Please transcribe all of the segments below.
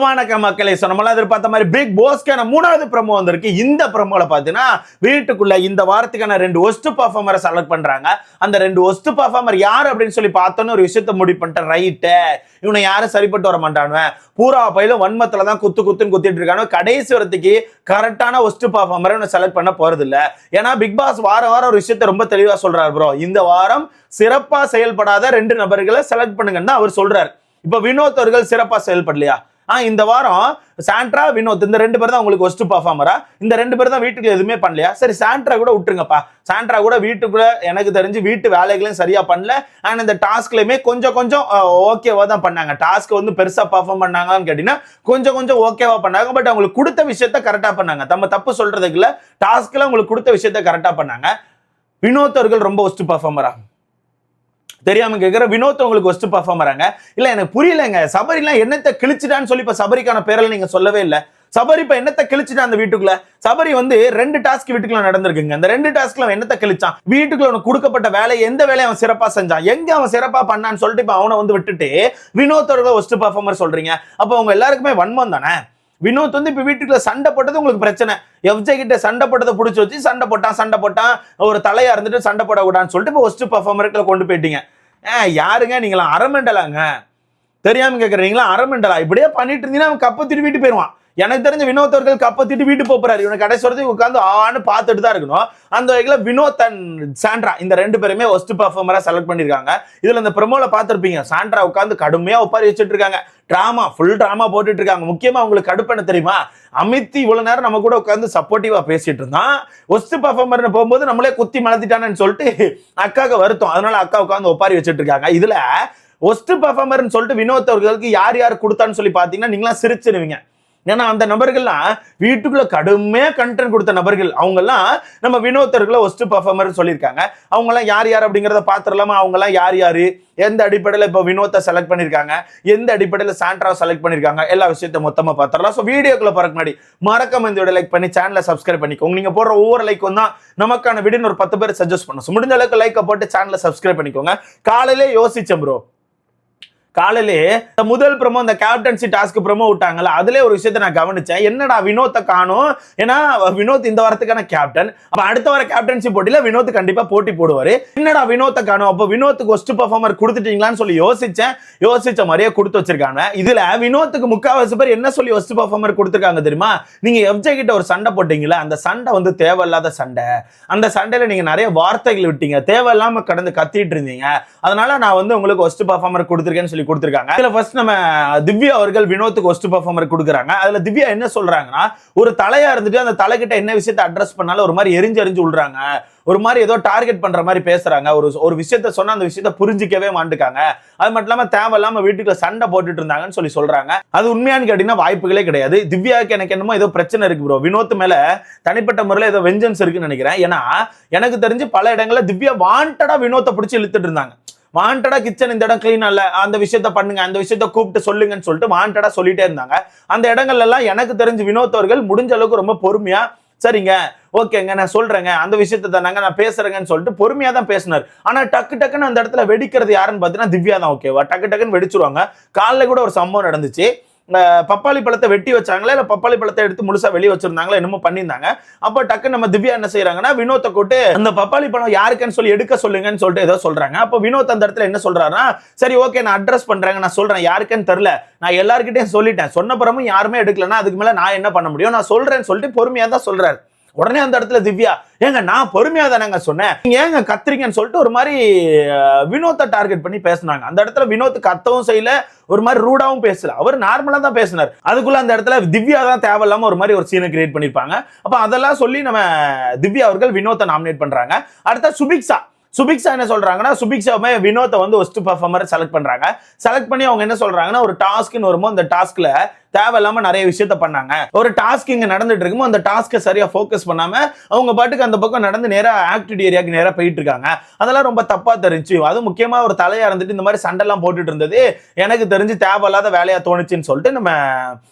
வணக்கம் மக்களே. நம்மளாம் எதிர்பார்த்த மாதிரி பிக் பாஸ்க்கான 3வது ப்ரோமோ வந்திருக்கு. இந்த ப்ரோமோல பாத்தீங்கன்னா வீட்டுக்குள்ள இந்த வாரத்துக்கான 2 ஒஸ்ட் பர்ஃபார்மரை செலக்ட் பண்றாங்க. அந்த 2 ஒஸ்ட் பர்ஃபார்மர் யார் அப்படின்னு சொல்லி பார்த்தோன்னு ஒரு விஷயத்த முடிவு பண்ணிட்டேன். ரைட்டு, இவனை யாரும் சரிப்பட்டு வர மாட்டானுவன், பூரா பயிலும் வன்மத்துல தான் குத்துன்னு குத்திட்டு இருக்கானு. கடைசி வரத்துக்கு கரெக்டான ஒஸ்ட் பர்ஃபார்மரை இவனை செலக்ட் பண்ண போறது இல்ல. ஏன்னா பிக் பாஸ் வாரம் ஒரு விஷயத்த ரொம்ப தெளிவா சொல்றாரு. ப்ரோ, இந்த வாரம் சிறப்பா செயல்படாத 2 நபர்களை செலக்ட் பண்ணுங்கன்னு அவர் சொல்றாரு. இப்ப வினோத் அவர்கள் சிறப்பா செயல்படலையா? இந்த வாரம் சாண்ட்ரா, வினோத் இந்த 2 பேர் தான் உங்களுக்கு ஒஸ்ட் பர்ஃபார்மரா? இந்த 2 பேர் தான் வீட்டுக்கு எதுவுமே பண்ணலையா? சரி, சாண்ட்ரா கூட விட்டுருங்கப்பா. சாண்ட்ரா கூட வீட்டுக்குள்ள எனக்கு தெரிஞ்சு வீட்டு வேலைகளையும் சரியா பண்ணல. அண்ட் இந்த டாஸ்க்லயுமே கொஞ்சம் ஓகேவா தான் பண்ணாங்க. டாஸ்க் வந்து பெருசா பர்ஃபார்ம் பண்ணாங்கன்னு கேட்டீங்கன்னா கொஞ்சம் ஓகேவா பண்ணாங்க. பட் அவங்களுக்கு கொடுத்த விஷயத்த கரெக்டா பண்ணாங்க. நம்ம தப்பு சொல்றதுக்கு இல்ல, டாஸ்க்ல உங்களுக்கு கொடுத்த விஷயத்த கரெக்டா பண்ணாங்க. வினோத் அவர்கள் ரொம்ப ஒஸ்ட் பர்ஃபார்மரா? தெரியாம கேட்கிற. வினோத் உங்களுக்கு ஒஸ்ட் பர்ஃபார்மராங்க? இல்ல, எனக்கு புரியலங்க. சபரிலாம் என்னத்தை கிழிச்சிட்டான்னு சொல்லி இப்ப சபரிக்கான பேரெல்லாம் நீங்க சொல்லவே இல்லை. சபரி இப்ப என்னத்தை கிழிச்சிட்டான் அந்த வீட்டுக்குள்ள? சபரி வந்து 2 டாஸ்க் வீட்டுக்குள்ள நடந்திருக்குங்க. அந்த 2 டாஸ்க்ல அவன் என்னத்தை கிழிச்சான்? வீட்டுக்குள்ள அவனுக்கு கொடுக்கப்பட்ட வேலை, எந்த வேலையை அவன் சிறப்பா செஞ்சான், எங்க அவன் சிறப்பா பண்ணான்னு சொல்லிட்டு இப்ப அவனை வந்து விட்டுட்டு வினோத்தோட ஒஸ்ட் பர்ஃபார்மர் சொல்றீங்க. அப்ப அவங்க எல்லாருக்குமே வன்மம் தானே. வினோத் வந்து இப்ப வீட்டுக்குள்ள சண்டை போட்டது உங்களுக்கு பிரச்சனை. எஃப்ஜே கிட்ட சண்டை போட்டதை பிடிச்சி வச்சு சண்டை போட்டான், ஒரு தலையா இருந்துட்டு சண்டை போடக்கூடாதுன்னு சொல்லிட்டு இப்போ ஒஸ்ட் பர்ஃபார்மருக்கு கொண்டு போயிட்டீங்க. யாருங்க நீங்களா? அரமெண்டலாங்க? தெரியாம கேட்கறீங்களா? அரமெண்டலா? இப்படியே பண்ணிட்டு இருந்தீங்கன்னா அவன் கப்ப திட்டு வீட்டு போயிருவான். எனக்கு தெரிஞ்ச வினோத் அவர்கள் கப்ப திட்டு வீட்டு போறாரு. இவனை கடைசி வரதுக்கு உட்காந்து ஆன்னு பார்த்துட்டு தான் இருக்கணும். அந்த வகையில வினோத் அண்ட் சாண்ட்ரா இந்த 2 பேருமே ஒஸ்ட் பர்ஃபார்மரா செலக்ட் பண்ணிருக்காங்க. இதுல இந்த ப்ரோமோல பார்த்திருப்பீங்க, சாண்ட்ரா உட்காந்து கடுமையா ஒப்பாரி வச்சுட்டு இருக்காங்க. ஃபுல் டிராமா போட்டுட்டு இருக்காங்க. முக்கியமா உங்களுக்கு கடுப்பு என்ன தெரியுமா? அமித் இவ்வளவு நேரம் நம்ம கூட உட்காந்து சப்போர்ட்டிவா பேசிட்டு இருந்தான். ஒஸ்ட் பர்ஃபார்மர் போகும்போது நம்மளே குத்தி மலத்திட்டானு சொல்லிட்டு அக்காவுக்கு வருத்தம். அதனால அக்கா உட்காந்து ஒப்பாரி வச்சுட்டு இருக்காங்க. இதுல ஒஸ்ட் பர்ஃபார்மர்னு சொல்லிட்டு வினோத் அவர்களுக்கு யார் கொடுத்தான்னு சொல்லி பாத்தீங்கன்னா நீங்களாம் சிரிச்சிருவீங்க. ஏன்னா அந்த நபர்கள்லாம் வீட்டுக்குள்ள கடுமையா கண்டென்ட் கொடுத்த நபர்கள். அவங்க எல்லாம் நம்ம வினோத்தர்களை ஒஸ்ட் பர்ஃபார்மர் சொல்லியிருக்காங்க. அவங்க எல்லாம் யார் அப்படிங்கறத பாத்துடலாமா? அவங்க எல்லாம் யாரு, எந்த அடிப்படையில இப்ப வினோத்தை செலக்ட் பண்ணிருக்காங்க, எந்த அடிப்படையில சாண்ட்ரா செலக்ட் பண்ணிருக்காங்க, எல்லா விஷயத்த மொத்தமா பாத்துடலாம். சோ வீடியோக்குள்ள போறதுக்கு முன்னாடி மறக்காம இந்த வீடியோ லைக் பண்ணி சேனலை சப்ஸ்கிரைப் பண்ணிக்கோங்க. நீங்க போடுற ஒவ்வொரு லைக்கும் தான் நமக்கான வீடியோன்னு ஒரு 10 பேர் சஜஸ்ட் பண்ணும். முடிஞ்ச அளவுக்கு லைக்கை போட்டு சேனலை சப்ஸ்கிரைப் பண்ணிக்கோங்க. காலையிலே யோசிச்சேன் ப்ரோ, காலையிலே முதல் ப்ரோமோ இந்த கேப்டன்சி டாஸ்க் ப்ரோமோ விட்டாங்கல்ல, அதுல ஒரு விஷயத்தை நான் கவனிச்சேன். என்னடா வினோத்தை காணும்? ஏன்னா வினோத் இந்த வாரத்துக்கான கேப்டன். அப்ப அடுத்த வார கேப்டன்சி போட்டியில வினோத் கண்டிப்பா போட்டி போடுவாரு. என்னடா வினோத்தை காணும்? அப்ப வினோத்துக்கு ஒஸ்ட் பர்ஃபார்மர் கொடுத்துட்டீங்களான்னு சொல்லி யோசிச்ச மாதிரியே கொடுத்து வச்சிருக்காங்க. இதுல வினோத்துக்கு முக்காவாசி பேர் என்ன சொல்லி ஒஸ்ட் பர்ஃபார்மர் கொடுத்துருக்காங்க தெரியுமா? நீங்க எஃப்ஜே கிட்ட ஒரு சண்டை போட்டீங்களா, அந்த சண்டை வந்து தேவையில்லாத சண்டை. அந்த சண்டையில நீங்க நிறைய வார்த்தைகள் விட்டீங்க, தேவையில்லாம கடந்து கத்திட்டு இருந்தீங்க. அதனால நான் வந்து உங்களுக்கு ஒஸ்ட் பர்ஃபார்மர் கொடுத்துருக்கேன்னு கொடுத்திருக்காங்க. இதுல ஃபர்ஸ்ட் நம்ம திவ்யா அவர்கள் வினோத்துக்கு ஒஸ்ட் பர்ஃபார்மர் கொடுக்குறாங்க. அதுல திவ்யா என்ன சொல்றாங்கன்னா, ஒரு தலையா இருந்துட்டு அந்த தலைகிட்ட என்ன விஷயத்தை அட்ரஸ் பண்ணாலும் ஒரு மாதிரி எரிஞ்சு விடுறாங்க, ஒரு மாதிரி ஏதோ டார்கெட் பண்ற மாதிரி பேசுறாங்க. ஒரு விஷயத்த சொன்னா அந்த விஷயத்தை புரிஞ்சிக்கவே மாட்டுக்காங்க. அது மட்டும் இல்லாம தேவையில்லாம வீட்டுக்குள்ள சண்டை போட்டுட்டு இருந்தாங்கன்னு சொல்றாங்க. அது உண்மையானு கேட்டீங்கன்னா வாய்ப்புகளே கிடையாது. திவ்யாவுக்கு எனக்கு என்னமோ ஏதோ பிரச்சனை இருக்கு ப்ரோ. வினோத் மேல தனிப்பட்ட முறையில் ஏதோ வெஞ்சன்ஸ் இருக்குன்னு நினைக்கிறேன். ஏன்னா எனக்கு தெரிஞ்சு பல இடங்கள்ல திவ்யா வாண்டடா வினோத்தை பிடிச்சி இழுத்துட்டு இருந்தாங்க. வாண்டடா கிச்சன் இந்த இடம் கிளீன் அல்ல, அந்த விஷயத்த பண்ணுங்க, அந்த விஷயத்த கூப்பிட்டு சொல்லுங்கன்னு சொல்லிட்டு வாண்டடா சொல்லிட்டே இருந்தாங்க. அந்த இடங்கள்ல எல்லாம் எனக்கு தெரிஞ்சு வினோத் அவர்கள் முடிஞ்ச அளவுக்கு ரொம்ப பொறுமையா, சரிங்க ஓகேங்க நான் சொல்றேங்க, அந்த விஷயத்த தானாங்க நான் பேசுறேங்கன்னு சொல்லிட்டு பொறுமையா தான் பேசினார். ஆனா டக்குன்னு அந்த இடத்துல வெடிக்கிறது யாருன்னு பாத்தீங்கன்னா திவ்யா தான். ஓகேவா, டக்குன்னு வெடிச்சிருவாங்க. காலைல கூட ஒரு சம்பவம் நடந்துச்சு. பப்பாளி பழத்தை வெட்டி வச்சாங்களா இல்ல பப்பாளி பழத்தை எடுத்து முழுசா வெளியே வச்சிருந்தாங்களா என்னமோ பண்ணியிருந்தாங்க. அப்போ டக்கு நம்ம திவ்யா என்ன செய்யறாங்கன்னா, வினோத்தை கூட்டு அந்த பப்பாளி பழம் யாருக்குன்னு சொல்லி எடுக்க சொல்லுங்கன்னு சொல்லிட்டு ஏதோ சொல்றாங்க. அப்போ வினோத் அந்த இடத்துல என்ன சொல்றாருன்னா, சரி ஓகே நான் அட்ரஸ் பண்றேங்க, நான் சொல்றேன், யாருக்குன்னு தெரியல, நான் எல்லார்கிட்டையும் சொல்லிட்டேன், சொன்ன பிறமும் யாருமே எடுக்கலன்னா அதுக்கு மேல நான் என்ன பண்ண முடியும், நான் சொல்றேன்னு சொல்லிட்டு பொறுமையா தான் சொல்றாரு. உடனே அந்த இடத்துல திவ்யா, ஏங்க நான் பொறுமையா தானேங்க சொன்னேன், நீங்க ஏங்க கத்துறீங்கன்னு சொல்லிட்டு ஒரு மாதிரி வினோத்தை டார்கெட் பண்ணி பேசினாங்க. அந்த இடத்துல வினோத் கத்தவும் செய்யல, ஒரு மாதிரி ரூடாவும் பேசல, அவர் நார்மலா தான் பேசினார். அதுக்குள்ள அந்த இடத்துல திவ்யா தான் தேவையில்லாம ஒரு மாதிரி ஒரு சீனை கிரியேட் பண்ணிருப்பாங்க. அப்ப அதெல்லாம் சொல்லி நம்ம திவ்யா அவர்கள் வினோத்தை நாமினேட் பண்றாங்க. அடுத்த சுபிக்ஷா என்ன சொல்றாங்கன்னா, சுபிக்ஷாவுமே வினோத்தை வந்து ஒஸ்ட் பர்ஃபார்மர் செலக்ட் பண்றாங்க. செலக்ட் பண்ணி அவங்க என்ன சொல்றாங்கன்னா, ஒரு டாஸ்க்னு வரும்போது அந்த டாஸ்க்ல தேவையில்லாம நிறைய விஷயத்த பண்ணாங்க. ஒரு டாஸ்க் இங்க நடந்துட்டு இருக்குமோ அந்த டாஸ்க்கை சரியா ஃபோக்கஸ் பண்ணாம அவங்க பாட்டுக்கு அந்த பக்கம் நடந்து நேரா ஆக்டிவிட்டி ஏரியாவுக்கு நேரா போயிட்டு இருக்காங்க. அதெல்லாம் ரொம்ப தப்பா தெரிஞ்சு, அது முக்கியமா ஒரு தலையா இருந்துட்டு இந்த மாதிரி சண்டை எல்லாம் போட்டுட்டு இருந்தது எனக்கு தெரிஞ்சு தேவையில்லாத வேலையா தோணுச்சுன்னு சொல்லிட்டு நம்ம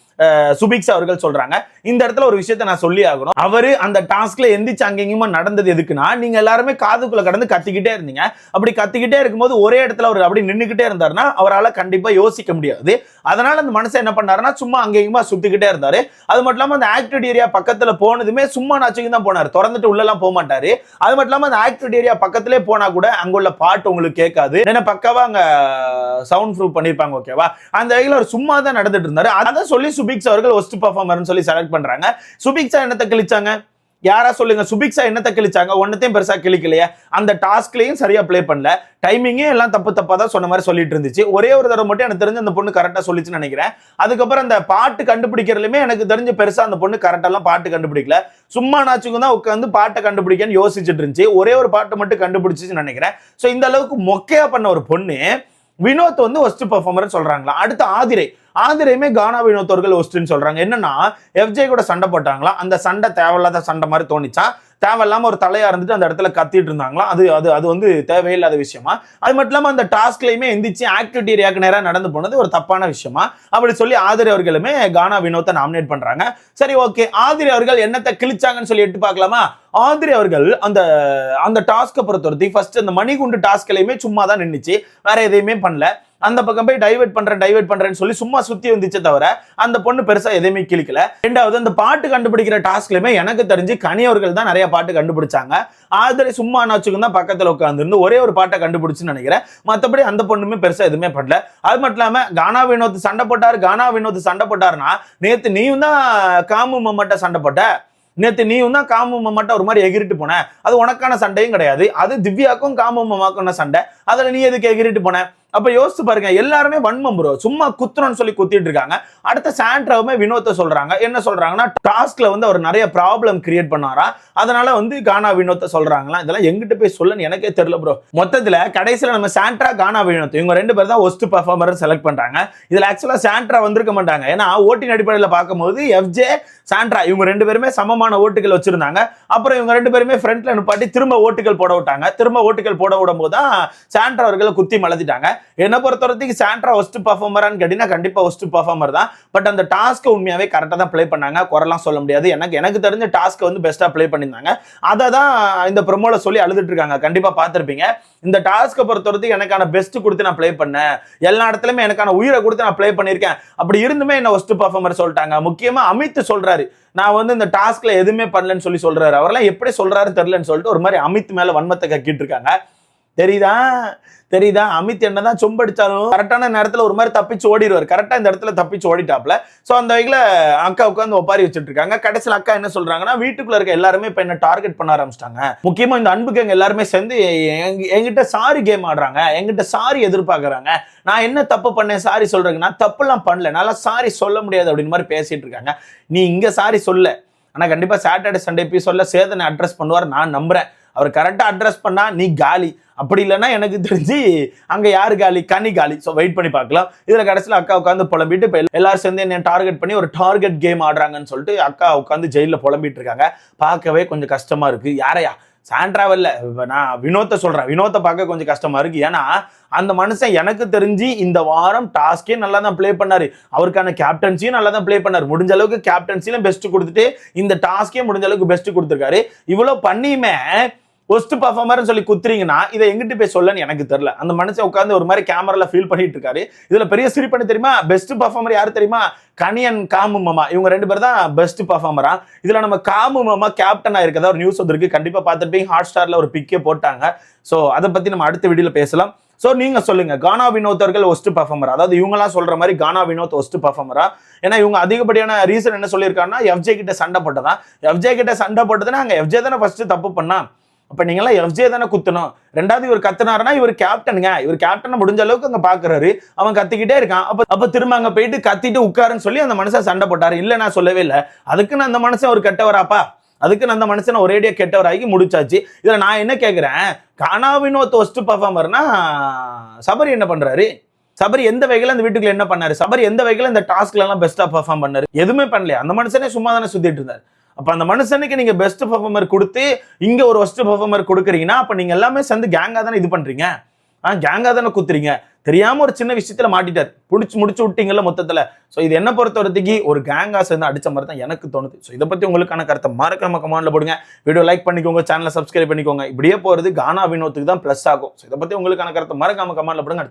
சுபிக்ஷா அவர்கள் சொல்றாங்க. இந்த இடத்துல ஒரு விஷயத்தை நான் சொல்லி ஆகணும். அவரு அந்த டாஸ்க்ல எந்திரிச்சு அங்கேயுமா நடந்தது எதுக்குன்னா, நீங்க எல்லாருமே காதுக்குள்ள கடந்து கத்திக்கிட்டே இருந்தீங்க. அப்படி கத்திக்கிட்டே இருக்கும்போது ஒரே இடத்துல அவர் அப்படி நின்னுக்கிட்டே இருந்தாருன்னா அவரால் கண்டிப்பா யோசிக்க முடியாது. அதனால அந்த மனுஷன் என்ன பண்ணாருன்னா, சும்மா சும்மா அங்கேயுமா சுத்திக்கிட்டே இருந்தாரு. அது மட்டும் இல்லாம அந்த ஆக்டிவிட்டி ஏரியா பக்கத்துல போனதுமே சும்மா நாச்சுக்கு தான் போனாரு, திறந்துட்டு உள்ள எல்லாம் போக மாட்டாரு. அது மட்டும் இல்லாம அந்த ஆக்டிவிட்டி ஏரியா பக்கத்திலே போனா கூட அங்க உள்ள பாட்டு உங்களுக்கு கேட்காது, ஏன்னா பக்காவா அங்க சவுண்ட் ப்ரூஃப் பண்ணிருப்பாங்க. ஓகேவா? அந்த வகையில ஒரு சும்மா தான் நடந்துட்டு இருந்தாரு. அதை சொல்லி சுபிக்ஸ் அவர்கள் ஒஸ்ட் பெர்ஃபார்மர்னு சொல்லி செலக்ட் பண்றாங்க. சுபிக்ஸா என்னத்தை கிழிச்சாங்க? யாரா சொல்லுங்க. சுபிக்ஸா என்னத்தை கிழிச்சாங்க? ஒன்னத்தையும் பெருசா கிழிக்கலையே. அந்த டாஸ்க்லயும் சரியா பிளே பண்ணல, டைமிங்கே எல்லாம் தப்பா தான் சொன்ன மாதிரி சொல்லிட்டு இருந்துச்சு. ஒரே ஒரு தடவை மட்டும் எனக்கு தெரிஞ்சு அந்த பொண்ணு கரெக்டா சொல்லிச்சுன்னு நினைக்கிறேன். அதுக்கப்புறம் அந்த பாட்டு கண்டுபிடிக்கிறதுலுமே எனக்கு தெரிஞ்சு பெருசா அந்த பொண்ணு கரெக்டாலாம் பாட்டு கண்டுபிடிக்கல. சும்மா நாச்சுக்கும் தான் உட்காந்து பாட்டை கண்டுபிடிக்கன்னு யோசிச்சுட்டு இருந்துச்சு. ஒரே ஒரு பாட்டு மட்டும் கண்டுபிடிச்சிச்சுன்னு நினைக்கிறேன். ஸோ இந்த அளவுக்கு மொக்கையா பண்ண ஒரு பொண்ணு வினோத் வந்து ஒஸ்ட் பெர்ஃபார்மர் சொல்றாங்களா. அடுத்து ஆதிரையுமே கானா வினோத் அவர்கள் ஒஸ்ட்னு சொல்றாங்க. என்னன்னா எஃப்ஜே கூட சண்டை போட்டாங்களா, அந்த சண்டை தேவையில்லாத சண்டை மாதிரி தோணிச்சா, தேவையில்லாம ஒரு தலையா இருந்துட்டு அந்த இடத்துல கத்திட்டு இருந்தாங்களா, அது வந்து தேவையில்லாத விஷயமா. அது மட்டும் இல்லாம அந்த டாஸ்க்லயுமே எந்திரிச்சு ஆக்டிவிட்டி ஏரியாக்கு நேரா நடந்து போனது ஒரு தப்பான விஷயமா. அப்படி சொல்லி ஆதிரை அவர்களுமே கானா வினோத்தை நாமினேட் பண்றாங்க. சரி, ஓகே, ஆதிரை அவர்கள் என்னத்தை கிழிச்சாங்கன்னு சொல்லி எட்டு பார்க்கலாமா. ஆதிரை அவர்கள் அந்த டாஸ்கை பொறுத்தவரைக்கும் ஃபர்ஸ்ட் அந்த மணிகுண்டு டாஸ்க்லயுமே சும்மா தான் நின்றுச்சு, வேற எதையுமே பண்ணல. அந்த பக்கம் போய் டைவர்ட் பண்றேன்னு சொல்லி சும்மா சுத்தி வந்துச்சே தவிர அந்த பொண்ணு பெருசா எதையுமே கிழிக்கல. ரெண்டாவது, அந்த பாட்டு கண்டுபிடிக்கிற டாஸ்க்லயுமே எனக்கு தெரிஞ்சு கனி அவர்கள் தான் நிறைய பாட்டு கண்டுபிடிச்சாங்க. ஆதிரை சும்மா நாச்சுக்கும் தான் பக்கத்துல உட்காந்துருந்து ஒரே ஒரு பாட்டை கண்டுபிடிச்சுன்னு நினைக்கிறேன். மற்றபடி அந்த பொண்ணுமே பெருசா எதுவுமே பண்ணல. அது மட்டும் இல்லாம கானா வினோத் சண்டை போட்டாருன்னா, நேத்து நீயும் தான் காமு மம்மட்ட சண்டை போட்ட, நேத்து நீயும் தான் காமு மம்மாட்ட ஒரு மாதிரி எகிரிட்டு போன, அது உனக்கான சண்டையும் கிடையாது, அது திவ்யாக்கும் காமு மம்மாக்கான சண்டை, அதுல நீ எதுக்கு எகிரிட்டு போன? அப்ப யோசிச்சு பாருங்க, எல்லாருமே வன்மம் ப்ரோ, சும்மா குத்துறோம்னு சொல்லி குத்திட்டு இருக்காங்க. அடுத்த சாண்ட்ராவுமே வினோத்தை சொல்றாங்க. என்ன சொல்றாங்கன்னா, டாஸ்க்ல வந்து அவர் நிறைய ப்ராப்ளம் கிரியேட் பண்ணாரா, அதனால வந்து கானா வினோத்தை சொல்றாங்களா. இதெல்லாம் எங்கிட்ட போய் சொல்லன்னு எனக்கே தெரியல ப்ரோ. மொத்தத்துல கடைசியில நம்ம சாண்ட்ரா கானா வினோத் இவங்க ரெண்டு பேர் தான் ஒஸ்ட் பெர்ஃபார்மர் செலக்ட் பண்றாங்க. இதுல ஆக்சுவலா சாண்ட்ரா வந்திருக்க மாட்டாங்க, ஏன்னா ஓட்டின் அடிப்படையில் பார்க்கும்போது எஃப்ஜே சாண்ட்ரா இவங்க ரெண்டு பேருமே சமமான ஓட்டுகள் வச்சிருந்தாங்க. அப்புறம் இவங்க ரெண்டு பேருமே ஃப்ரண்ட்ல நிப்பாட்டி திரும்ப ஓட்டுகள் போட விட்டாங்க. திரும்ப ஓட்டுகள் போட விடும் போது தான் சாண்ட்ரா அவர்களை குத்தி மலத்திட்டாங்க. என்ன பொறுத்தவரைக்கும் சாண்ட்ரா ஒஸ்ட் பெர்ஃபார்மரான்னு கேட்டீங்கன்னா கண்டிப்பா ஒஸ்ட் பெர்ஃபார்மர் தான். பட் அந்த டாஸ்க் உண்மையாவே கரெக்டா தான் ப்ளே பண்ணாங்க, குறைலாம் சொல்ல முடியாது. எனக்கு தெரிஞ்ச டாஸ்க் வந்து பெஸ்டா ப்ளே பண்ணியிருந்தாங்க. அதை தான் இந்த ப்ரோமோல சொல்லி அழுதுட்டு இருக்காங்க. கண்டிப்பா பார்த்திருப்பீங்க. இந்த டாஸ்க்கை பொறுத்தவரைக்கும் எனக்கான பெஸ்ட் கொடுத்து நான் ப்ளே பண்ணேன், எல்லா இடத்துலயுமே எனக்கான உயிரை கொடுத்து நான் ப்ளே பண்ணியிருக்கேன். அப்படி இருந்துமே என்ன ஒஸ்ட் பெர்ஃபார்மர் சொல்லிட்டாங்க. முக்கியமா அமித் சொல்றாரு, நான் வந்து இந்த டாஸ்க்ல எதுவுமே பண்ணலன்னு சொல்லி சொல்றாரு. அவரெல்லாம் எப்படி சொல்றாரு தெரியலன்னு சொல்லிட்டு ஒரு மாதிரி அமித் மேல வன்மத்தை கக்கிட்டு இருக்காங்க. தெரியுதா அமித் என்னதான் சொம்படிச்சாலும் கரெக்டான நேரத்துல ஒரு மாதிரி தப்பிச்சு ஓடிடுவார். கரெக்டா இந்த இடத்துல தப்பிச்சு ஓடிட்டாப்ல. சோ அந்த வகையில அக்கா உட்காந்து ஒப்பாரி வச்சுட்டு இருக்காங்க. கடைசியில் அக்கா என்ன சொல்றாங்கன்னா, வீட்டுக்குள்ள இருக்க எல்லாருமே இப்ப என்ன டார்கெட் பண்ண ஆரம்பிச்சிட்டாங்க. முக்கியமா இந்த அன்பு கேங் எல்லாருமே சேர்ந்து என்கிட்ட சாரி கேம் ஆடுறாங்க, என்கிட்ட சாரி எதிர்பார்க்கறாங்க. நான் என்ன தப்பு பண்ணேன் சாரி சொல்றேங்க, நான் தப்புலாம் பண்ணல, நல்லா சாரி சொல்ல முடியாது அப்படின்னு மாதிரி பேசிட்டு இருக்காங்க. நீ இங்க சாரி சொல்ல, ஆனா கண்டிப்பா சாட்டர்டே சண்டே எபிசோட்ல சேதனை அட்ரஸ் பண்ணுவார் நான் நம்புறேன். அவர் கரெக்டா அட்ரஸ் பண்ணா நீ காலி, அப்படி இல்லைன்னா எனக்கு தெரிஞ்சு அங்க யாரு காலி, கனி காலி. ஸோ வெயிட் பண்ணி பார்க்கலாம். இதுல கடைசியில் அக்கா உட்காந்து புலம்பிட்டு இப்போ எல்லாரும் சேர்ந்து என்ன டார்கெட் பண்ணி ஒரு டார்கெட் கேம் ஆடுறாங்கன்னு சொல்லிட்டு அக்கா உட்காந்து ஜெயிலில் புலம்பிட்டு இருக்காங்க. பார்க்கவே கொஞ்சம் கஷ்டமா இருக்கு. யாரையா சாண்ட்ராவல்ல, நான் வினோத்தை சொல்றேன், வினோத்தை பார்க்க கொஞ்சம் கஷ்டமா இருக்கு. ஏன்னா அந்த மனுஷன் எனக்கு தெரிஞ்சு இந்த வாரம் டாஸ்கே நல்லா தான் பிளே பண்ணாரு, அவருக்கான கேப்டன்சியும் நல்லா தான் பிளே பண்ணாரு. முடிஞ்ச அளவுக்கு கேப்டன்சிலும் பெஸ்ட் கொடுத்துட்டு இந்த டாஸ்கே முடிஞ்ச அளவுக்கு பெஸ்ட் கொடுத்துருக்காரு. இவ்வளவு பண்ணியுமே ஒஸ்ட் பெர்ஃபார்மர்னு சொல்லி குத்துறீங்கன்னா இதை எங்கிட்டு போய் சொல்லன்னு எனக்கு தெரியல. அந்த மனுஷன் உட்காந்து ஒரு மாதிரி கேமரால ஃபீல் பண்ணிட்டு இருக்காரு. இதுல பெரிய சிரிப்பண்ணி தெரியுமா, பெஸ்ட் பெர்ஃபார்மர் யாரு தெரியுமா, கனியன் காமு மாமா, இவங்க ரெண்டு பேர் தான் பெஸ்ட் பெர்ஃபார்மரா. இதுல நம்ம காமு மாமா கேப்டனா இருக்கதா ஒரு நியூஸ் வந்திருக்கு. கண்டிப்பா பார்த்துட்டு ஹாட் ஸ்டார்ல ஒரு பிக்கே போட்டாங்க. சோ அதை பத்தி நம்ம அடுத்த வீடியோல பேசலாம். சோ நீங்க சொல்லுங்க, கானா வினோத் அவர்கள் ஒஸ்ட் பெர்ஃபார்மர், அதாவது இவங்கலாம் சொல்ற மாதிரி கானா வினோத் ஒஸ்ட் பெர்ஃபார்மரா? ஏன்னா இவங்க அதிகப்படியான ரீசன் என்ன சொல்லியிருக்காங்கன்னா, எஃப்ஜே கிட்ட சண்டை போட்டதான். எஃப்ஜே கிட்ட சண்டை போட்டதுன்னா அங்க எஃப்ஜே தானே ஃபர்ஸ்ட் தப்பு பண்ணா, அப்ப நீங்க எல்லாம் எஃப்ஜே தானே குத்தணும். ரெண்டாவது இவர் கத்துனாருன்னா இவர் கேப்டனுங்க, இவர் கேப்டனை முடிஞ்ச அளவுக்கு அங்க பாக்குறாரு, அவன் கத்திக்கிட்டே இருக்கான். அப்ப திரும்ப அங்க போயிட்டு கத்திட்டு உட்காருன்னு சொல்லி அந்த மனுஷன் சண்டை போட்டாரு. இல்ல நான் சொல்லவே இல்லை, அதுக்குன்னு அந்த மனுஷன் ஒரு கெட்டவராப்பா, அதுக்கு அந்த மனுஷனை ஒரேடியா கெட்டவராகி முடிச்சாச்சு. இதுல நான் என்ன கேட்கிறேன், கானா வினோத் ஒஸ்ட் பெர்ஃபார்மர்னா சபரி என்ன பண்றாரு? சபரி எந்த வகையில அந்த வீட்டுக்குள்ள என்ன பண்ணாரு? சபரி எந்த வகையில இந்த டாஸ்க்ல எல்லாம் பெஸ்டா பெர்ஃபார்ம் பண்ணாரு? எதுவுமே பண்ணல. அந்த மனுஷனே சும்மா தானே சுத்திட்டு இருந்தாரு. அப்ப அந்த மனுஷனுக்கு நீங்க பெஸ்ட் பெர்ஃபார்மர் கொடுத்து இங்க ஒரு ஒஸ்ட் பெர்ஃபார்மர் கொடுக்குறீங்கன்னா அப்ப நீங்க எல்லாமே சேர்ந்து கேங்கா தானே இது பண்றீங்க, கேங்கா தானே குத்துறீங்க. தெரியாம ஒரு சின்ன விஷயத்துல மாட்டிட்டார், முடிச்சு விட்டீங்கல்ல மொத்தத்துல. சோ இது என்ன பொறுத்த வரைக்கும் ஒரு கேங்கா சேர்ந்து அடிச்ச மாதிரி தான் எனக்கு தோணுது. சோ இதை பத்தி உங்களுக்கான கருத்தை மறக்காம கமெண்ட்ல போடுங்க. வீடியோ லைக் பண்ணிக்கோங்க, சேனலை சப்ஸ்கிரைப் பண்ணிக்கோங்க. இப்படியே போறது கானா வினோத்துக்கு தான் பிளஸ் ஆகும். சோ இதை பத்தி உங்களுக்கான கருத்தை மறக்காம கமெண்ட்ல போடுங்க.